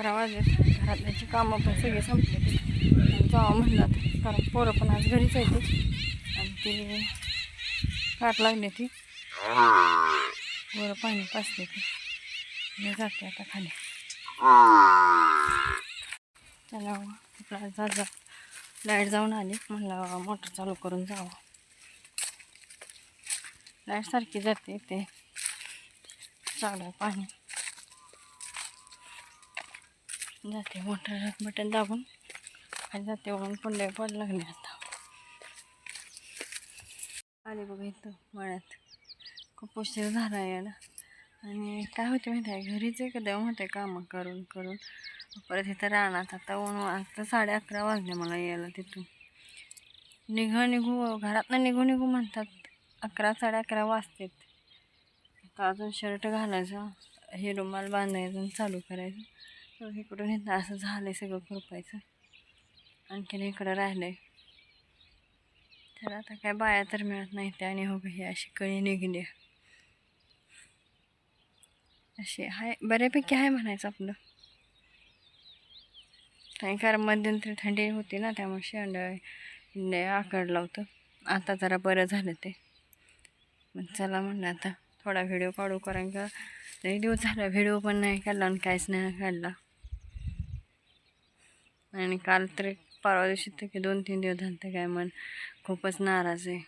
11 वाजले. घरातल्याची कामं पण सगळे संपले ते जावं म्हणलं आता, कारण पोरं पण आज घरीच आहे ते. आणि ते काट लागले ती बरं पाणी पाचते ते. मी जाते आता खाली. चला आपला जा लाईट जाऊन आली, म्हणलं मोटर चालू करून जावं. लाईट सारखी जाते ते चालू आहे पाणी. जाते मोटर बटन दाबून आणि जाते वळून पुंड्या पड लागले. आता आले बघा इथं मळ्यात. खूप उशीर झाला यायला. आणि काय होते माहिती आहे, घरीच एखाद्या होते कामं करून करून परत इथं राहणार. आता आता 11:30 वाजले मला यायला तिथून. निघू घरातनं निघू म्हणतात 11 11:30 वाजतात. आता अजून शर्ट घालायचं, हे रुमाल बांधायचं चालू करायचं. तर इकडून इथं असं झालं आहे सगळं खुरपायचं. आणखीन इकडं राहिलं आहे. तर आता काय बाया तर मिळत नाही त्या. आणि हो ही अशी कळी निघली अशी आहे, बऱ्यापैकी आहे म्हणायचं आपलं. काही कारण मध्यंतरी थंडी होती ना, त्यामुळे शेंड आकडलं होतं. आता जरा बरं झालं ते. मग चला म्हणलं आता थोडा व्हिडिओ काढू, कारण का लई दिवस झाला व्हिडिओ पण नाही काढला आणि काहीच नाही काढला. आणि काल तर परवा दिवशी तर की 2-3 दिवस झाले तर काय मन खूपच नाराज आहे,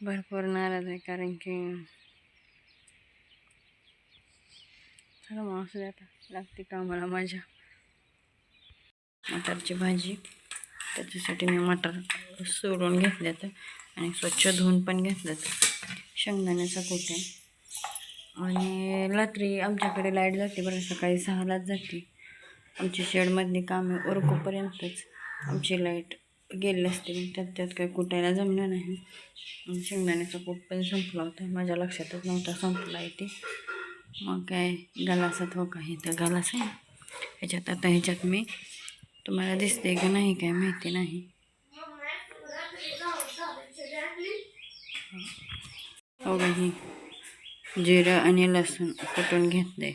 भरपूर नाराज आहे. कारण की चला मग असू दे, आता लागते कामाला माझ्या. मटारची भाजी, त्याच्यासाठी मी मटार सोडून घेतले तर आणि स्वच्छ धुवून पण घेतलं तर. शेंगदाण्याचा कूट आहे. आणि रात्री आमच्याकडे लाईट जाते बरं, सकाळी 6लाच जाते. आमची शेडमधली कामे उरकूपर्यंतच आमची लाईट गेली असते. मग त्यात काही कुटायला जमलं नाही. शेंगदाण्याचा कूट पण संपला होता, माझ्या लक्षातच नव्हता संपला आहे ते. मग काय गलासात हो का, इथं गलास आहे ह्याच्यात. आता ह्याच्यात मी तुम्हाला दिसते का नाही काय माहिती नाही. हो का, ही जिरं आणि लसूण कुटून घेतले.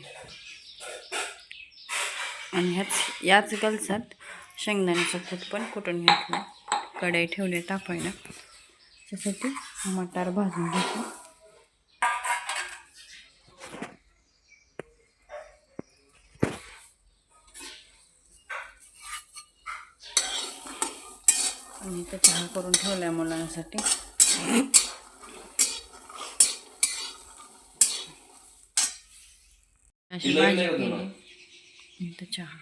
आणि याच गलसात शेंगदाण्याचं कूट पण कुटून घेतलं. कढई ठेवली तापायला, त्यासाठी मटार भाजून घेतलं. आणि इथं चहा करून ठेवल्या मुलांसाठी. अशी भाजी केली, इथं चहा.